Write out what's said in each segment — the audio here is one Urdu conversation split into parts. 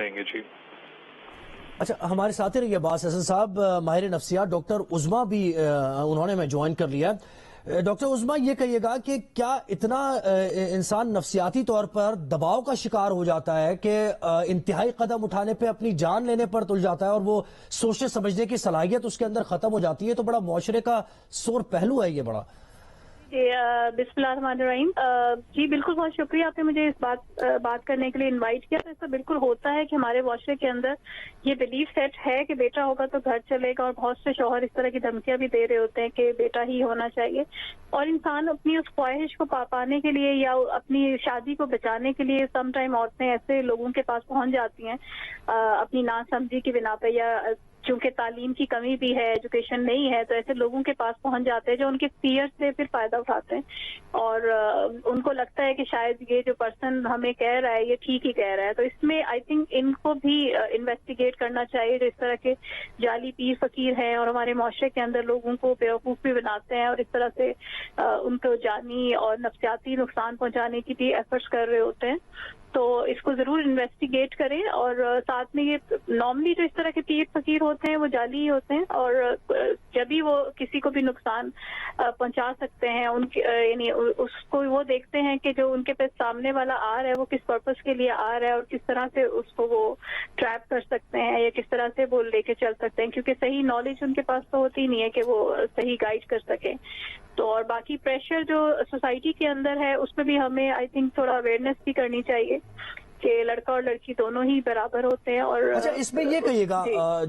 دیں گے. جی اچھا، ہمارے ساتھ رہیے باز حسن صاحب، ماہر نفسیات ڈاکٹر عظمیٰ بھی انہوں نے جوائن کر لیا. ڈاکٹر عظمیٰ، یہ کہیے گا کہ کیا اتنا انسان نفسیاتی طور پر دباؤ کا شکار ہو جاتا ہے کہ انتہائی قدم اٹھانے پہ اپنی جان لینے پر تل جاتا ہے اور وہ سوچنے سمجھنے کی صلاحیت اس کے اندر ختم ہو جاتی ہے؟ تو بڑا معاشرے کا سور پہلو ہے یہ بڑا. جی بسم اللہ الرحمن الرحیم. جی بالکل، بہت شکریہ آپ نے مجھے اس بات کرنے کے لیے انوائٹ کیا. ایسا بالکل ہوتا ہے کہ ہمارے معاشرے کے اندر یہ بلیف سیٹ ہے کہ بیٹا ہوگا تو گھر چلے گا، اور بہت سے شوہر اس طرح کی دھمکیاں بھی دے رہے ہوتے ہیں کہ بیٹا ہی ہونا چاہیے. اور انسان اپنی اس خواہش کو پانے کے لیے یا اپنی شادی کو بچانے کے لیے سم ٹائم عورتیں ایسے لوگوں کے پاس پہنچ جاتی ہیں اپنی ناسمجھی کی بنا پہ، یا چونکہ تعلیم کی کمی بھی ہے، ایجوکیشن نہیں ہے، تو ایسے لوگوں کے پاس پہنچ جاتے ہیں جو ان کے فیئر سے پھر فائدہ اٹھاتے ہیں، اور ان کو لگتا ہے کہ شاید یہ جو پرسن ہمیں کہہ رہا ہے یہ ٹھیک ہی کہہ رہا ہے. تو اس میں آئی تھنک ان کو بھی انویسٹیگیٹ کرنا چاہیے جو اس طرح کے جعلی پیر فقیر ہیں اور ہمارے معاشرے کے اندر لوگوں کو بیوقوف بھی بناتے ہیں، اور اس طرح سے ان کو جانی اور نفسیاتی نقصان پہنچانے کی بھی ایفرٹس کر رہے ہوتے ہیں. تو اس کو ضرور انویسٹیگیٹ کریں. اور ساتھ میں یہ نارملی جو اس طرح کے پیر فقیر ہوتے ہیں وہ جعلی ہی ہوتے ہیں، اور جب بھی وہ کسی کو بھی نقصان پہنچا سکتے ہیں، ان کی یعنی اس کو وہ دیکھتے ہیں کہ جو ان کے پاس سامنے والا آ رہا ہے وہ کس پرپس کے لیے آ رہا ہے اور کس طرح سے اس کو وہ ٹریپ کر سکتے ہیں یا کس طرح سے وہ لے کے چل سکتے ہیں، کیونکہ صحیح نالج ان کے پاس تو ہوتی نہیں ہے کہ وہ صحیح گائیڈ کر سکیں. تو اور باقی پریشر جو سوسائٹی کے اندر ہے اس میں بھی ہمیں آئی تھنک تھوڑا اویئرنیس بھی کرنی چاہیے کہ لڑکا اور لڑکی دونوں ہی برابر ہوتے ہیں. اور اچھا، اس میں یہ کہیے گا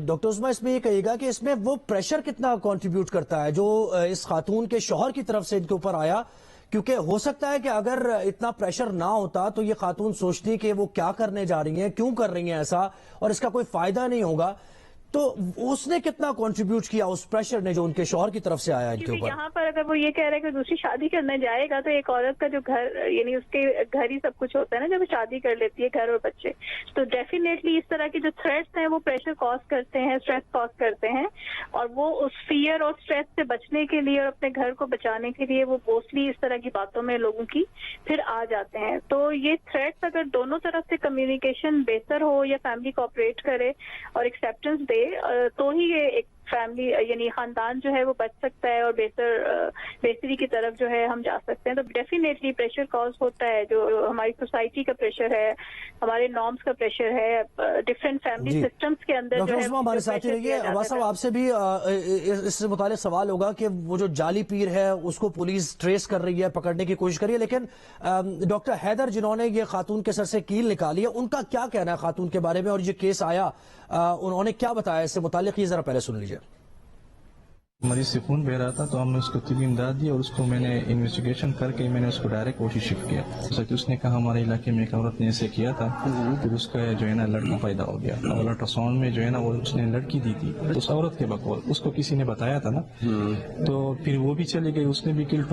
ڈاکٹر عظمیٰ، اس میں یہ کہیے گا کہ اس میں وہ پریشر کتنا کنٹریبیوٹ کرتا ہے جو اس خاتون کے شوہر کی طرف سے ان کے اوپر آیا؟ کیونکہ ہو سکتا ہے کہ اگر اتنا پریشر نہ ہوتا تو یہ خاتون سوچتی کہ وہ کیا کرنے جا رہی ہیں، کیوں کر رہی ہیں ایسا، اور اس کا کوئی فائدہ نہیں ہوگا. تو اس نے کتنا کنٹریبیوٹ کیا اس پریشر نے جو ان کے شوہر کی طرف سے آیا ان کے اوپر؟ یہاں پر اگر وہ یہ کہہ رہے کہ دوسری شادی کرنے جائے گا تو ایک عورت کا جو گھر یعنی اس کے گھر ہی سب کچھ ہوتا ہے نا جب وہ شادی کر لیتی ہے، گھر اور بچے، تو ڈیفینیٹلی اس طرح کے جو تھریٹس ہیں وہ پریشر کاز کرتے ہیں، اسٹریس کاز کرتے ہیں، اور وہ اس فیئر اور اسٹریس سے بچنے کے لیے اور اپنے گھر کو بچانے کے لیے وہ موسٹلی اس طرح کی باتوں میں لوگوں کی پھر آ جاتے ہیں. تو یہ تھریٹس اگر دونوں طرف سے کمیونیکیشن بہتر ہو یا فیملی کوآپریٹ کرے اور ایکسیپٹنس دے تو ہی یہ ایک فیملی یعنی خاندان جو ہے وہ بچ سکتا ہے اور بہتری کی طرف جو ہے ہم جا سکتے ہیں. تو ڈیفینیٹلی پریشر کاز ہوتا ہے، جو ہماری سوسائٹی کا پریشر ہے، ہمارے نارمز کا پریشر ہے، ڈفرینٹ فیملی سسٹمز کے اندر. ڈاکٹر عظمیٰ ہمارے ساتھ رہیے. عباس صاحب، آپ سے بھی اس سے متعلق سوال ہوگا کہ وہ جو جعلی پیر ہے اس کو پولیس ٹریس کر رہی ہے، پکڑنے کی کوشش کر رہی ہے، لیکن ڈاکٹر حیدر جنہوں نے یہ خاتون کے سر سے کیل نکالی ہے ان کا کیا کہنا ہے خاتون کے بارے میں، اور یہ کیس آیا انہوں نے کیا بتایا اس سے متعلق؟ یہ ذرا پہلے سن لیجیے. مریض سے خون بہ رہا تھا تو ہم نے اس کو طبی امداد دی اور اس کو میں نے انویسٹیگیشن کر کے میں نے اس کو ڈائریکٹ کوشش شفٹ کیا. جیسا کہ اس نے کہا ہمارے علاقے میں ایک عورت نے ایسے کیا تھا، پھر اس کا جو ہے نا لڑکا پیدا ہو گیا، اور الٹرا ساؤنڈ میں جو ہے نا وہ اس نے لڑکی دی تھی اس عورت کے بقول، اس کو کسی نے بتایا تھا نا، تو پھر وہ بھی چلی گئی، اس نے بھی کل